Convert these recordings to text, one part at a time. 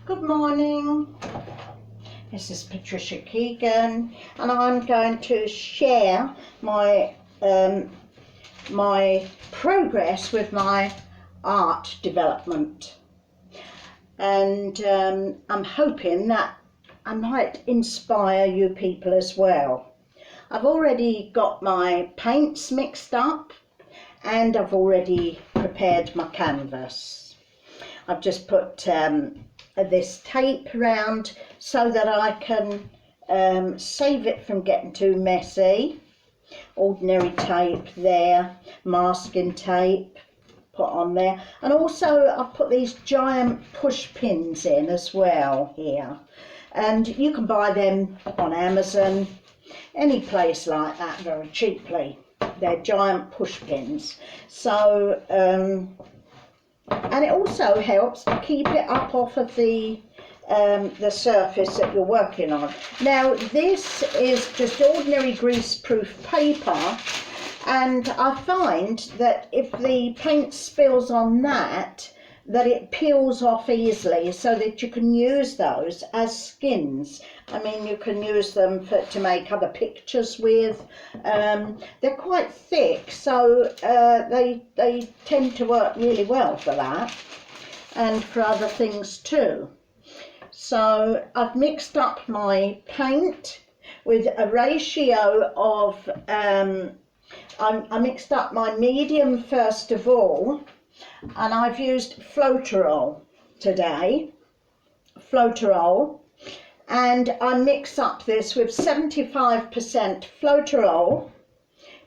Good morning, this is Patricia Keegan and I'm going to share my progress with my art development, and I'm hoping that I might inspire you people as well. I've already got my paints mixed up and I've already prepared my canvas. I've just put this tape around so that I can save it from getting too messy. Ordinary tape there, masking tape put on there, and also I've put these giant push pins in as well here, and you can buy them on Amazon, any place like that, very cheaply. They're giant push pins, so and it also helps to keep it up off of the surface that you're working on. Now this is just ordinary greaseproof paper, and I find that if the paint spills on that it peels off easily, so that you can use those as skins. I mean, you can use them to make other pictures with. They're quite thick, so they tend to work really well for that, and for other things too. So I've mixed up my paint with a ratio of, I mixed up my medium first of all, and I've used Floetrol today, Floetrol, and I mix up this with 75% Floetrol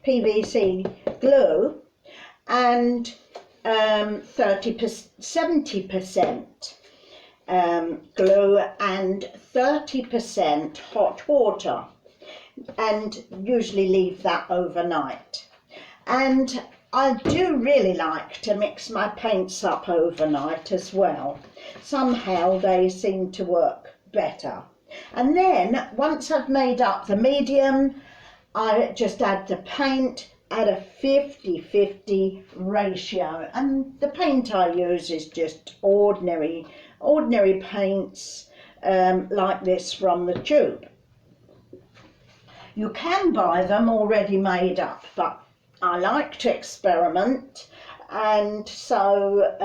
PVC glue and 70% glue and 30% hot water, and usually leave that overnight. And I do really like to mix my paints up overnight as well. Somehow they seem to work better. And then once I've made up the medium, I just add the paint at a 50-50 ratio. And the paint I use is just ordinary paints like this from the tube. You can buy them already made up, but I like to experiment, and so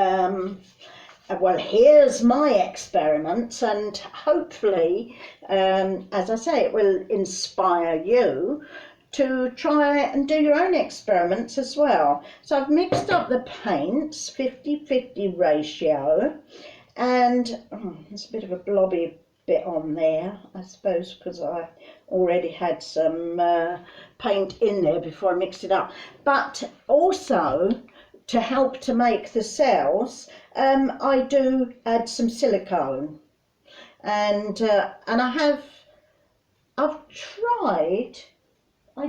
well, here's my experiments, and hopefully as I say, it will inspire you to try and do your own experiments as well. So I've mixed up the paints, 50-50 ratio, and there's a bit of a blobby bit on there, I suppose, because I already had some paint in there before I mixed it up. But also, to help to make the cells, I do add some silicone, and I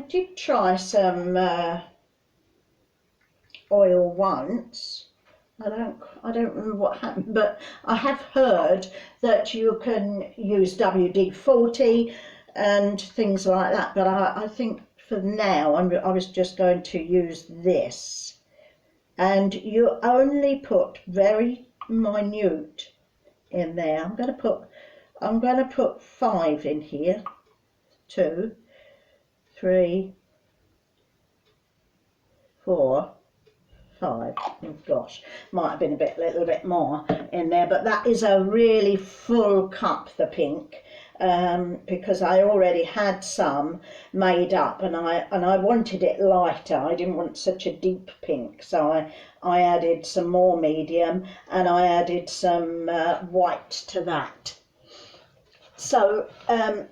did try some oil once. I don't remember what happened, but I have heard that you can use WD-40 and things like that, but I think for now I was just going to use this. And you only put very minute in there. I'm going to put 5 in here. 2, 3, 4, 5. Oh gosh, might have been a little bit more in there, but that is a really full cup, the pink, because I already had some made up, and I wanted it lighter. I didn't want such a deep pink, so I added some more medium, and I added some white to that. So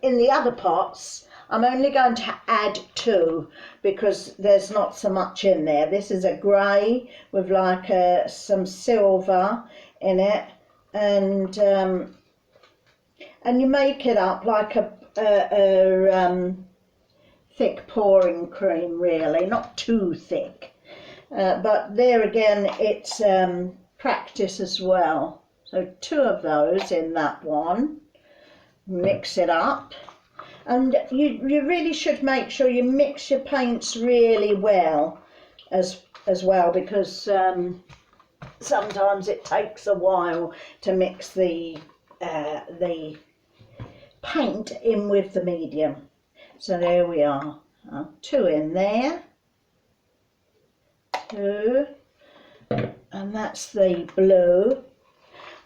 in the other pots, I'm only going to add 2 because there's not so much in there. This is a grey with like some silver in it, and you make it up like a thick pouring cream, really, not too thick. But there again, it's practice as well. So 2 of those in that one. Mix it up. And you really should make sure you mix your paints really well as well, because sometimes it takes a while to mix the the paint in with the medium. So there we are, 2 in there, 2, and that's the blue.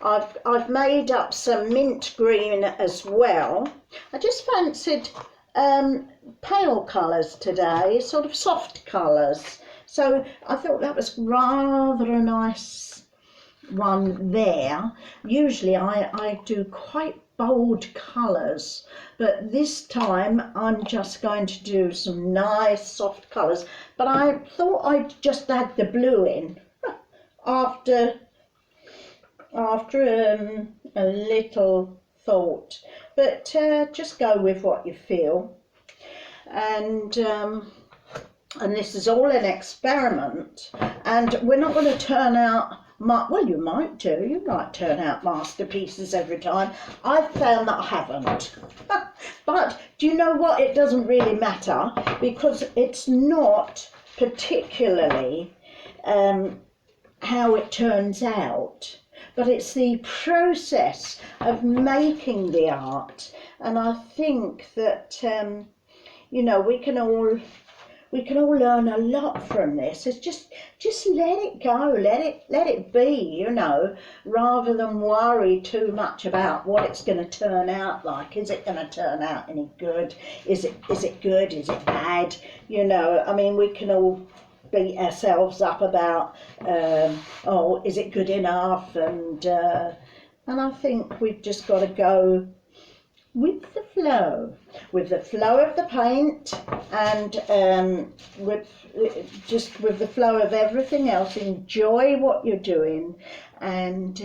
I've made up some mint green as well. I just fancied pale colours today, sort of soft colours. So I thought that was rather a nice one there. Usually I do quite bold colours, but this time I'm just going to do some nice soft colours. But I thought I'd just add the blue in after a little thought, but just go with what you feel. And this is all an experiment, and we're not going to turn out, well, you might turn out masterpieces every time. I've found that I haven't. But do you know what? It doesn't really matter, because it's not particularly how it turns out, but it's the process of making the art. And I think that you know, we can all learn a lot from this. It's just let it go, let it be, you know, rather than worry too much about what it's going to turn out like. Is it going to turn out any good? Is it good? Is it bad? You know, I mean, we can all beat ourselves up about oh, is it good enough? And I think we've just got to go with the flow of the paint, and with the flow of everything else. Enjoy what you're doing, and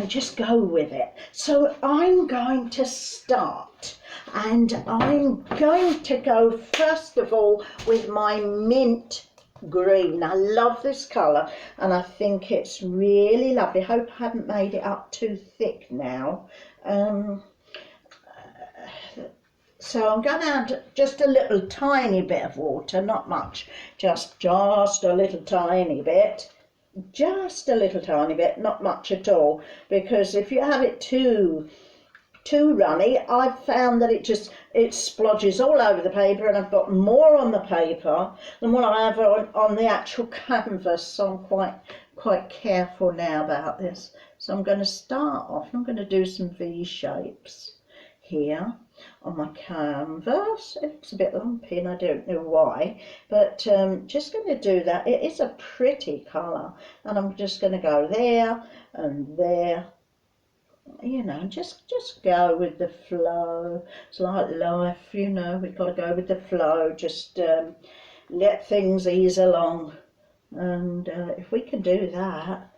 just go with it. So I'm going to start, and I'm going to go first of all with my mint green. I love this colour, and I think it's really lovely. Hope I haven't made it up too thick now. So I'm going to add just a little tiny bit of water, not much, just a little tiny bit, not much at all, because if you have it too runny, I've found that it splodges all over the paper, and I've got more on the paper than what I have on the actual canvas. So I'm quite careful now about this. So I'm going to start off, I'm going to do some V shapes here on my canvas. It looks a bit lumpy and I don't know why, but just going to do that. It is a pretty colour, and I'm just going to go there and there, you know, just go with the flow. It's like life, you know, we've got to go with the flow, just let things ease along, and if we can do that.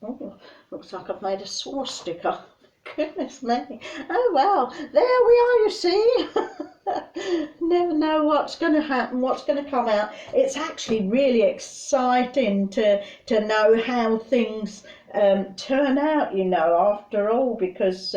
Oh, looks like I've made a swastika. Goodness me. Oh well, there we are, you see. Never know what's going to happen, what's going to come out. It's actually really exciting to know how things turn out, you know, after all, because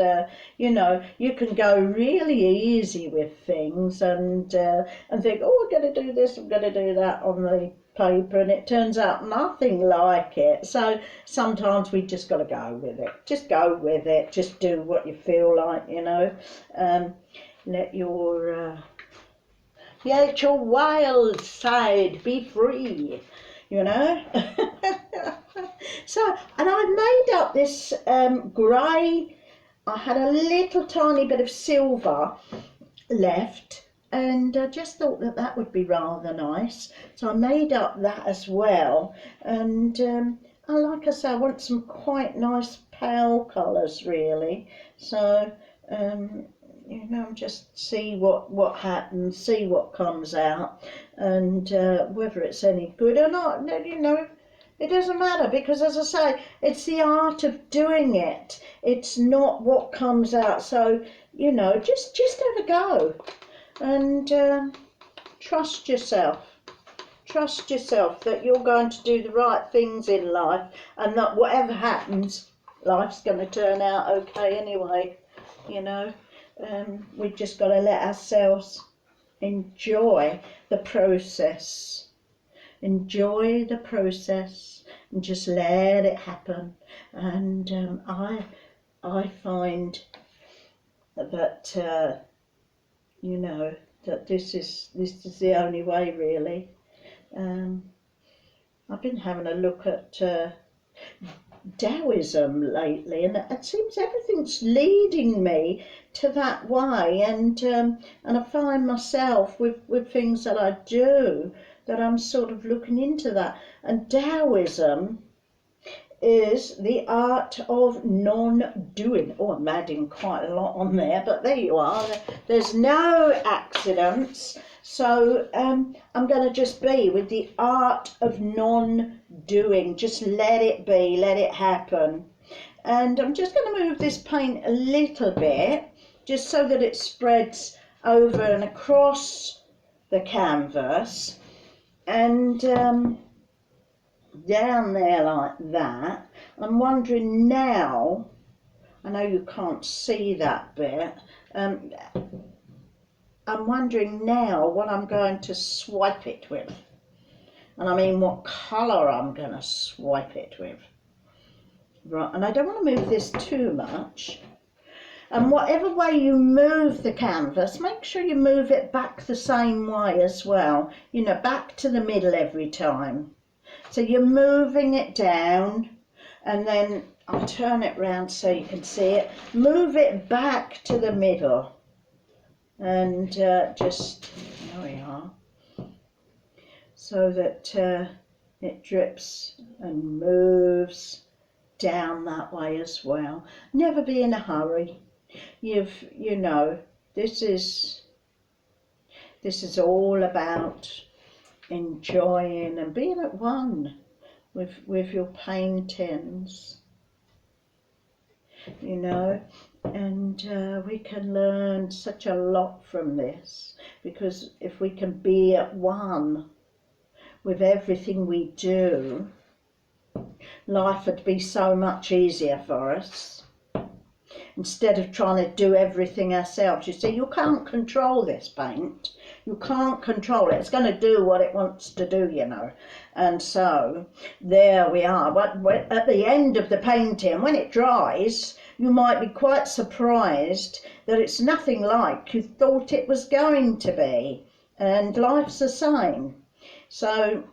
you know, you can go really easy with things and think, oh, I'm going to do this, I'm going to do that on the paper, and it turns out nothing like it. So sometimes we just got to go with it. Just go with it. Just do what you feel like, you know. Let your wild side be free, you know. So, and I made up this grey. I had a little tiny bit of silver left, and I just thought that would be rather nice. So I made up that as well. And like I say, I want some quite nice pale colours, really. So, you know, just see what happens, see what comes out, and whether it's any good or not, you know. It doesn't matter, because, as I say, it's the art of doing it. It's not what comes out. So, you know, just have a go, and trust yourself. Trust yourself that you're going to do the right things in life, and that whatever happens, life's going to turn out okay anyway. You know, we've just got to let ourselves enjoy the process. Enjoy the process and just let it happen. And I find that you know, that this is the only way really. I've been having a look at Taoism lately, and it seems everything's leading me to that way, and I find myself with things that I do that I'm sort of looking into that. And Taoism is the art of non-doing. Oh, I'm adding quite a lot on there, but there you are. There's no accidents. So I'm going to just be with the art of non-doing. Just let it be, let it happen. And I'm just going to move this paint a little bit, just so that it spreads over and across the canvas. And down there like that. I'm wondering now, I know you can't see that bit, I'm wondering now what I'm going to swipe it with. And I mean what colour I'm going to swipe it with. Right, and I don't want to move this too much. And whatever way you move the canvas, make sure you move it back the same way as well. You know, back to the middle every time. So you're moving it down, and then I'll turn it round so you can see it. Move it back to the middle, and just, there we are, so that it drips and moves down that way as well. Never be in a hurry. You know, this is all about enjoying and being at one with your paintings, you know, and we can learn such a lot from this, because if we can be at one with everything we do, life would be so much easier for us. Instead of trying to do everything ourselves. You see, you can't control this paint. You can't control it. It's going to do what it wants to do, you know. And so, there we are. But at the end of the painting, when it dries, you might be quite surprised that it's nothing like you thought it was going to be. And life's the same. So,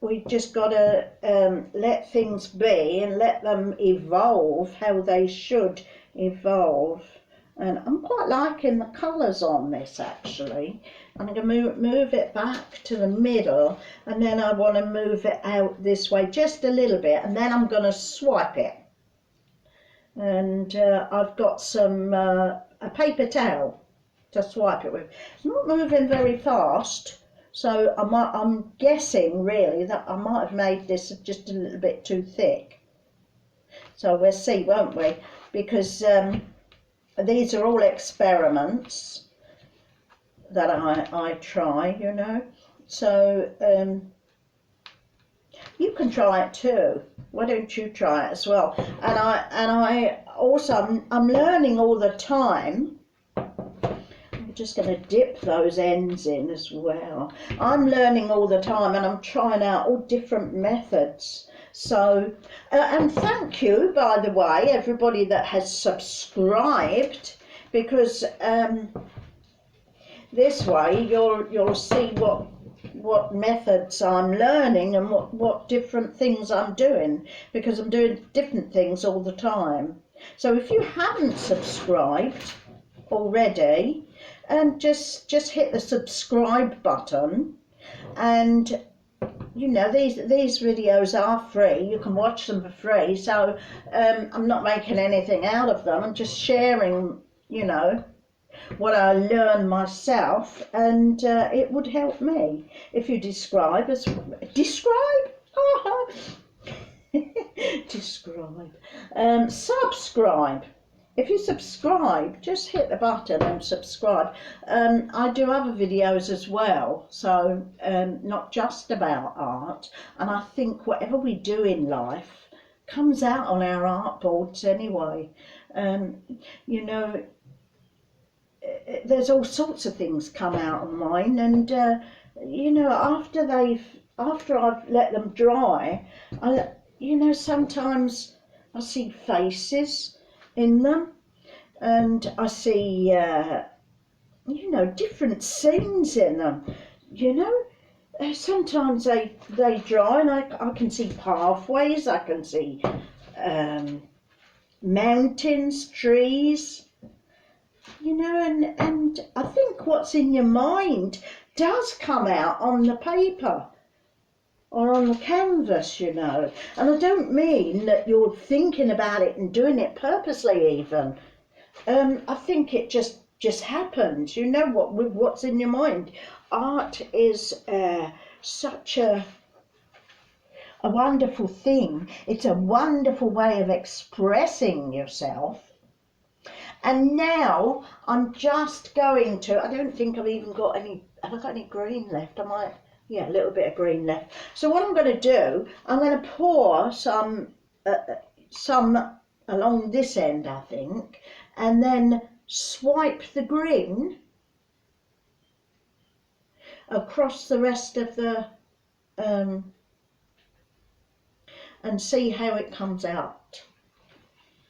we've just got to let things be and let them evolve how they should evolve. And I'm quite liking the colours on this actually. I'm going to move it back to the middle, and then I want to move it out this way just a little bit, and then I'm going to swipe it. And I've got some a paper towel to swipe it with. It's not moving very fast. So I'm guessing really that I might have made this just a little bit too thick. So we'll see, won't we? Because these are all experiments that I try, you know. So you can try it too. Why don't you try it as well? And I also I'm learning all the time. Just going to dip those ends in as well. I'm learning all the time, and I'm trying out all different methods. So, and thank you, by the way, everybody that has subscribed, because this way you'll see what methods I'm learning and what different things I'm doing, because I'm doing different things all the time. So if you haven't subscribed already, and just hit the subscribe button, and you know these videos are free. You can watch them for free, so I'm not making anything out of them. I'm just sharing, you know, what I learn myself, and it would help me if you describe. Subscribe. If you subscribe, just hit the button and subscribe. I do other videos as well, so not just about art. And I think whatever we do in life comes out on our art boards anyway. You know, there's all sorts of things come out of mine, and you know, after I've let them dry, you know, sometimes I see faces. in them, and I see, you know, different scenes in them. You know, sometimes they dry, and I can see pathways, I can see mountains, trees, you know, and I think what's in your mind does come out on the paper or on the canvas, you know. And I don't mean that you're thinking about it and doing it purposely even. I think it just happens, you know, with what's in your mind. Art is such a wonderful thing. It's a wonderful way of expressing yourself. And now I'm just going to, I don't think I've even got any, have I got any green left? I might, yeah, a little bit of green left. So what I'm going to do, I'm going to pour some along this end, I think, and then swipe the green across the rest of the, and see how it comes out.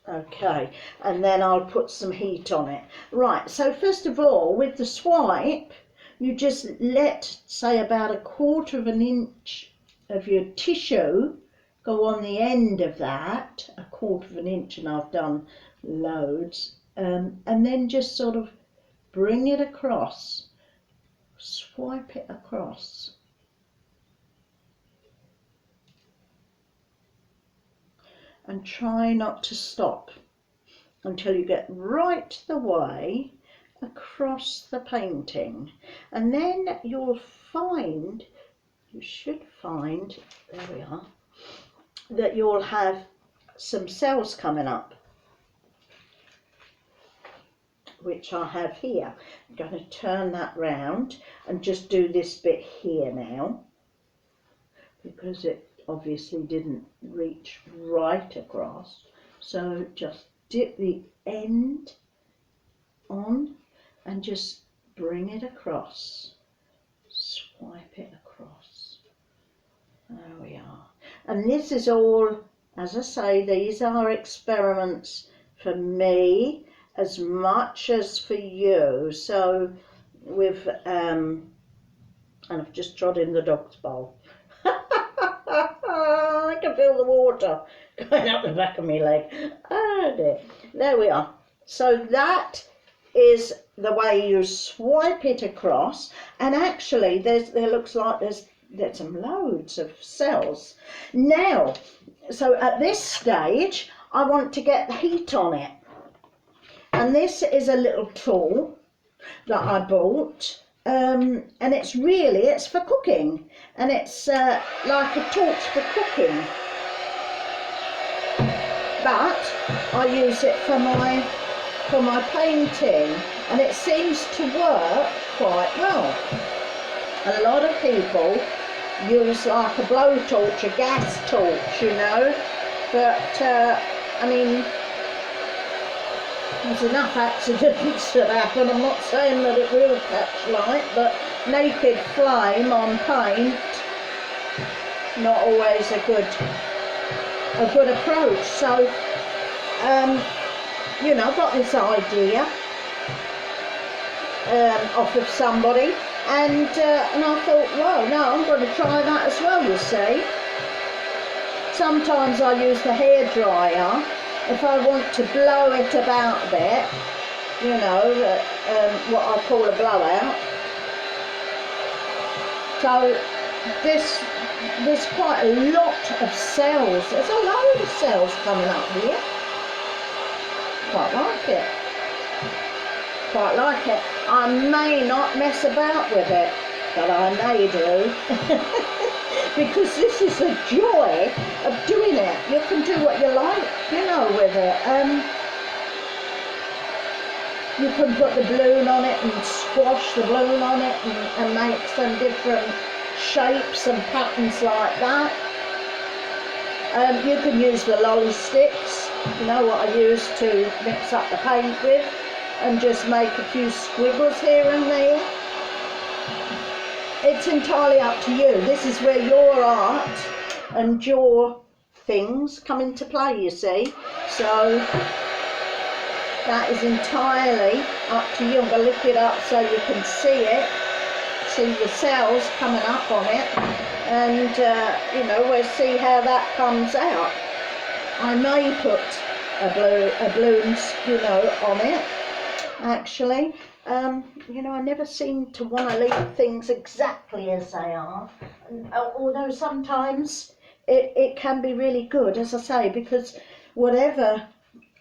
Okay, and then I'll put some heat on it. Right, so first of all, with the swipe, you just let, say, about 1/4 inch of your tissue go on the end of that, 1/4 inch, and I've done loads, and then just sort of bring it across, swipe it across. And try not to stop until you get right the way across the painting. And then you'll find, you should find, there we are, that you'll have some cells coming up, which I have here. I'm going to turn that round and just do this bit here now, because it obviously didn't reach right across. So just dip the end on and just bring it across, swipe it across. There we are. And this is all, as I say, these are experiments for me as much as for you. So with and I've just trod in the dog's bowl. I can feel the water going up the back of my leg. Oh dear. There we are. So that is the way you swipe it across, and actually there looks like there's some loads of cells. Now, so at this stage I want to get the heat on it, and this is a little tool that I bought. And it's for cooking, and it's like a torch for cooking, but I use it for my painting, and it seems to work quite well. A lot of people use like a blowtorch, a gas torch, you know, but I mean, there's enough accidents that happen. I'm not saying that it will catch light, but naked flame on paint, not always a good approach. So, you know, I got this idea off of somebody, and I thought, well, no, I'm going to try that as well, you see. Sometimes I use the hairdryer if I want to blow it about a bit, you know, what I call a blowout. So there's quite a lot of cells. There's a load of cells coming up here. Quite like it. Quite like it. I may not mess about with it, but I may do. Because this is the joy of doing it. You can do what you like, you know, with it. You can put the balloon on it and squash the balloon on it and make some different shapes and patterns like that. You can use the lolly sticks, you know what I use to mix up the paint with, and just make a few squiggles here and there. It's entirely up to you. This is where your art and your things come into play, you see. So That is entirely up to you. I'm going to lift it up so you can see it, see the cells coming up on it, and you know, we'll see how that comes out. I may put balloons, you know, on it, actually. You know, I never seem to want to leave things exactly as they are, although sometimes it can be really good, as I say, because whatever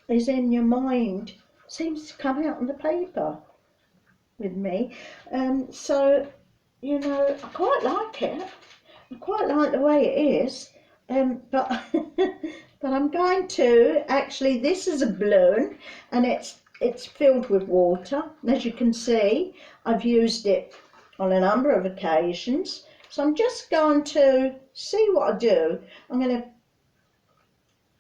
is in your mind seems to come out on the paper with me. So, you know, I quite like it. I quite like the way it is. But but I'm going to, actually, this is a balloon, and it's filled with water. As you can see, I've used it on a number of occasions. So I'm just going to see what I do. I'm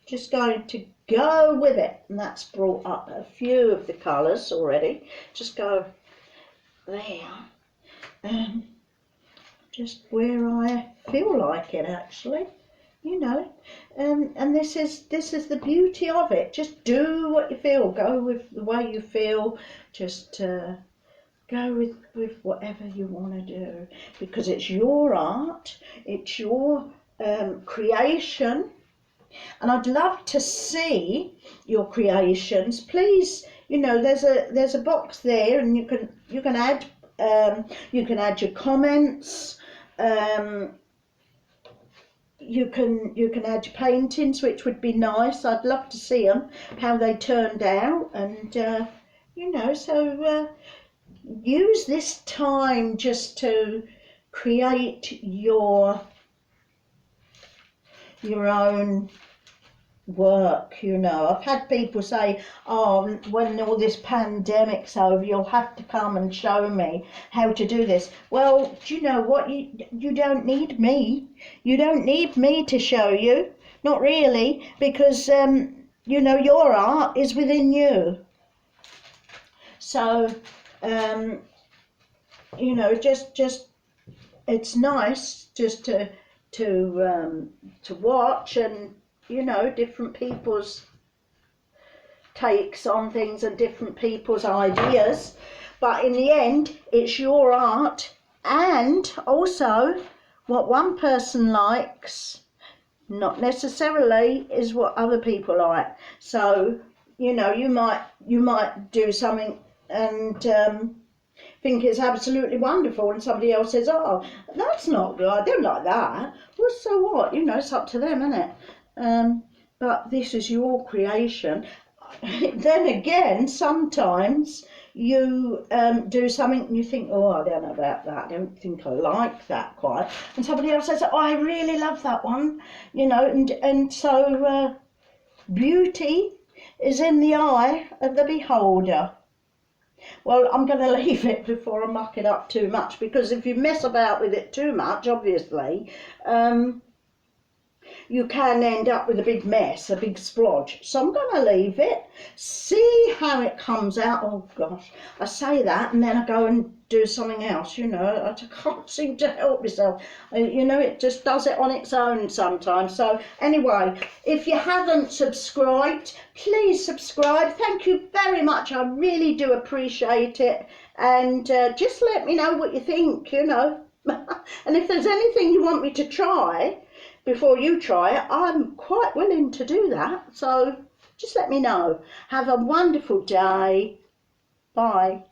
just going to go with it, and that's brought up a few of the colours already. Just go there, just where I feel like it, actually, you know. And this is the beauty of it. Just do what you feel. Go with the way you feel. Just go with whatever you want to do, because it's your art, it's your creation. And I'd love to see your creations. Please, you know, there's a box there, and you can add your comments. You can add your paintings, which would be nice. I'd love to see them, how they turned out, and you know. So use this time just to create your own work, you know. I've had people say, oh, when all this pandemic's over, you'll have to come and show me how to do this. Well, do you know what? You don't need me. You don't need me to show you. Not really, because, you know, your art is within you. So, you know, just it's nice just to watch, and you know, different people's takes on things and different people's ideas, but in the end it's your art, and also what one person likes not necessarily is what other people like. So, you know, you might do something and think it's absolutely wonderful, and somebody else says, oh, that's not good, I don't like that. Well, so what? You know, it's up to them, isn't it? But this is your creation. Then again, sometimes you do something and you think, oh, I don't know about that, I don't think I like that quite, and somebody else says, oh, I really love that one, you know. And so beauty is in the eye of the beholder. Well, I'm going to leave it before I muck it up too much, because if you mess about with it too much, obviously, you can end up with a big mess, a big splodge. So I'm going to leave it, see how it comes out. Oh gosh, I say that and then I go and do something else, you know. I can't seem to help myself. You know, it just does it on its own sometimes. So anyway, if you haven't subscribed, please subscribe. Thank you very much. I really do appreciate it. And just let me know what you think, you know. And if there's anything you want me to try before you try it, I'm quite willing to do that. So just let me know. Have a wonderful day. Bye.